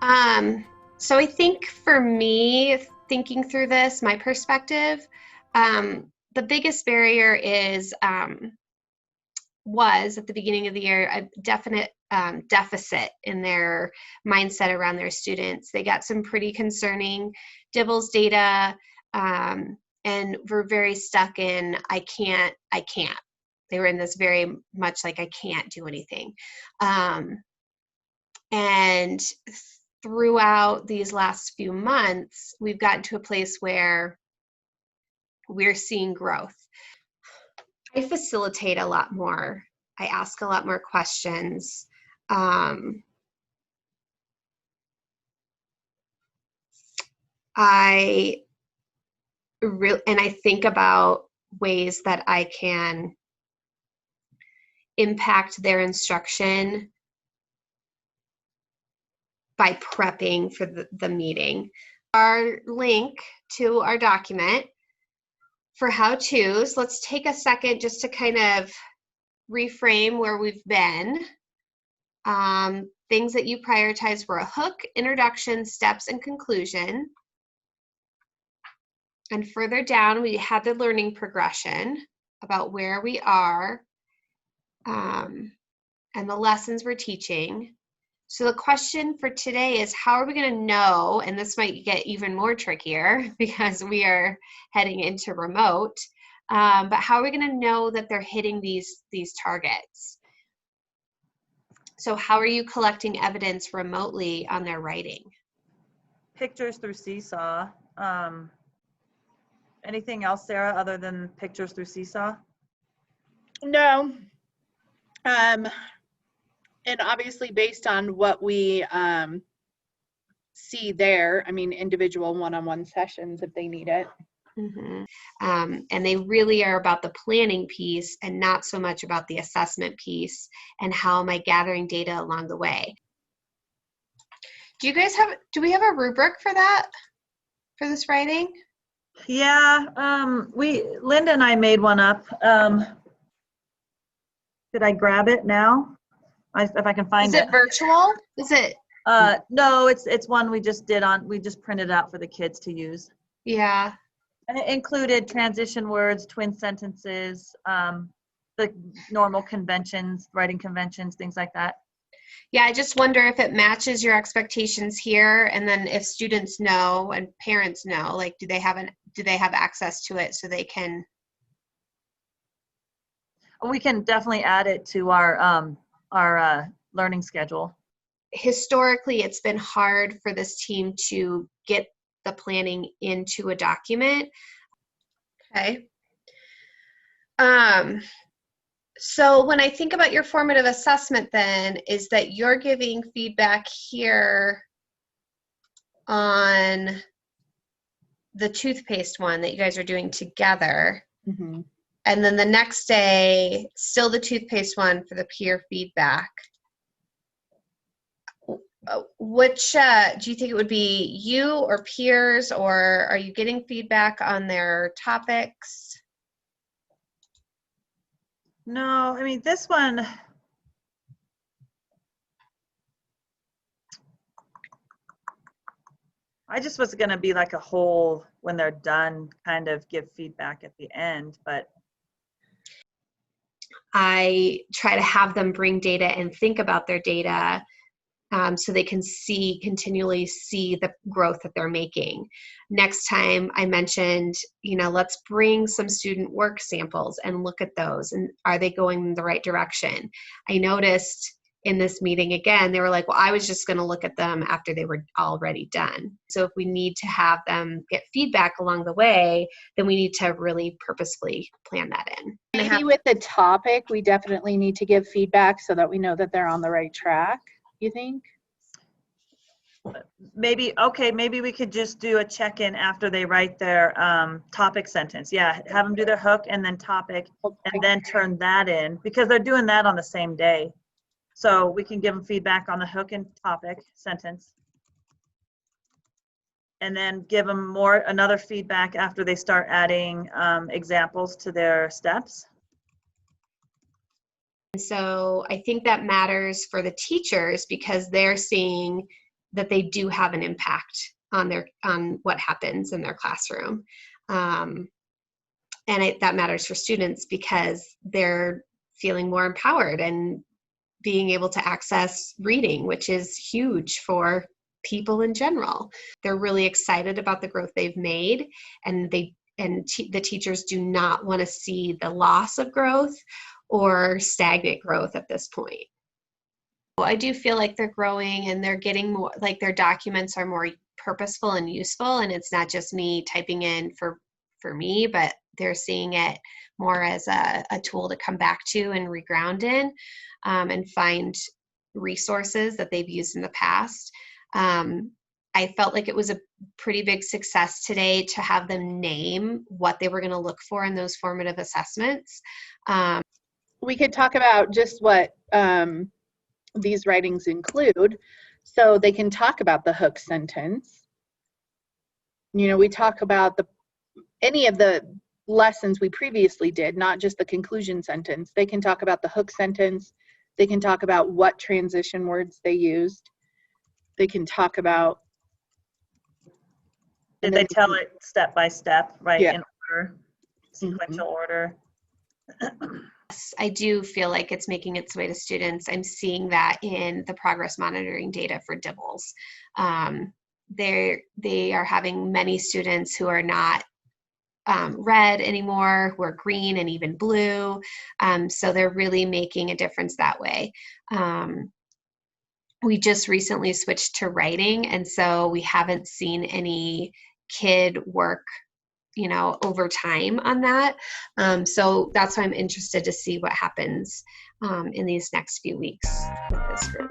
So I think for me, thinking through this, my perspective, the biggest barrier was at the beginning of the year a definite deficit in their mindset around their students. They got some pretty concerning DIBELS data, and were very stuck in I can't. They were in this very much like I can't do anything. And throughout these last few months, we've gotten to a place where we're seeing growth. I facilitate a lot more. I ask a lot more questions. I think about ways that I can impact their instruction by prepping for the meeting. Our link to our document for how-tos, let's take a second just to kind of reframe where we've been. Things that you prioritized were a hook, introduction, steps, and conclusion. And further down, we had the learning progression about where we are and the lessons we're teaching. So the question for today is, how are we going to know, and this might get even more trickier because we are heading into remote, but how are we going to know that they're hitting these targets? So how are you collecting evidence remotely on their writing? Pictures through Seesaw. Anything else, Sarah, other than pictures through Seesaw? No. And obviously based on what we see there, I mean, individual one-on-one sessions if they need it. Mm-hmm. And they really are about the planning piece and not so much about the assessment piece and how am I gathering data along the way. Do we have a rubric for that, for this writing? Yeah, Linda and I made one up. Did I grab it now? If I can find it. Is it virtual? Is it? No, it's one we just printed out for the kids to use. Yeah. And it included transition words, twin sentences, the normal conventions, writing conventions, things like that. Yeah, I just wonder if it matches your expectations here, and then if students know and parents know, like, do they have access to it so they can? We can definitely add it to our learning schedule. Historically, it's been hard for this team to get the planning into a document. Okay. So when I think about your formative assessment then, is that you're giving feedback here on the toothpaste one that you guys are doing together. Mm-hmm. And then the next day, still the toothpaste one for the peer feedback. Which, do you think it would be you or peers, or are you getting feedback on their topics? No, I mean, this one, I just was going to be like a whole, when they're done, kind of give feedback at the end, but I try to have them bring data and think about their data so they can continually see the growth that they're making. Next time I mentioned, let's bring some student work samples and look at those, and are they going in the right direction? I noticed in this meeting again, they were like, well, I was just going to look at them after they were already done. So if we need to have them get feedback along the way, then we need to really purposefully plan that in. Maybe with the topic, we definitely need to give feedback so that we know that they're on the right track, you think? Maybe we could just do a check-in after they write their topic sentence. Yeah, have them do their hook and then topic, and then turn that in, because they're doing that on the same day. So we can give them feedback on the hook and topic sentence, and then give them another feedback after they start adding examples to their steps. So I think that matters for the teachers because they're seeing that they do have an impact on what happens in their classroom. That matters for students because they're feeling more empowered and being able to access reading, which is huge for people in general. They're really excited about the growth they've made, and the teachers do not want to see the loss of growth or stagnant growth at this point. I do feel like they're growing and they're getting more, like their documents are more purposeful and useful, and it's not just me typing in for me, but they're seeing it more as a tool to come back to and reground in, and find resources that they've used in the past. I felt like it was a pretty big success today to have them name what they were going to look for in those formative assessments. We could talk about just what these writings include, so they can talk about the hook sentence. You know, we talk about any of the lessons we previously did, not just the conclusion sentence. They can talk about the hook sentence. They can talk about what transition words they used. They can talk about. Did they tell it step by step, right? Yeah. In order, sequential order. Yes, I do feel like it's making its way to students. I'm seeing that in the progress monitoring data for DIBELS. They are having many students who are not red anymore, who are green and even blue. So they're really making a difference that way. We just recently switched to writing, and so we haven't seen any kid work, you know, over time on that. So that's why I'm interested to see what happens in these next few weeks with this group.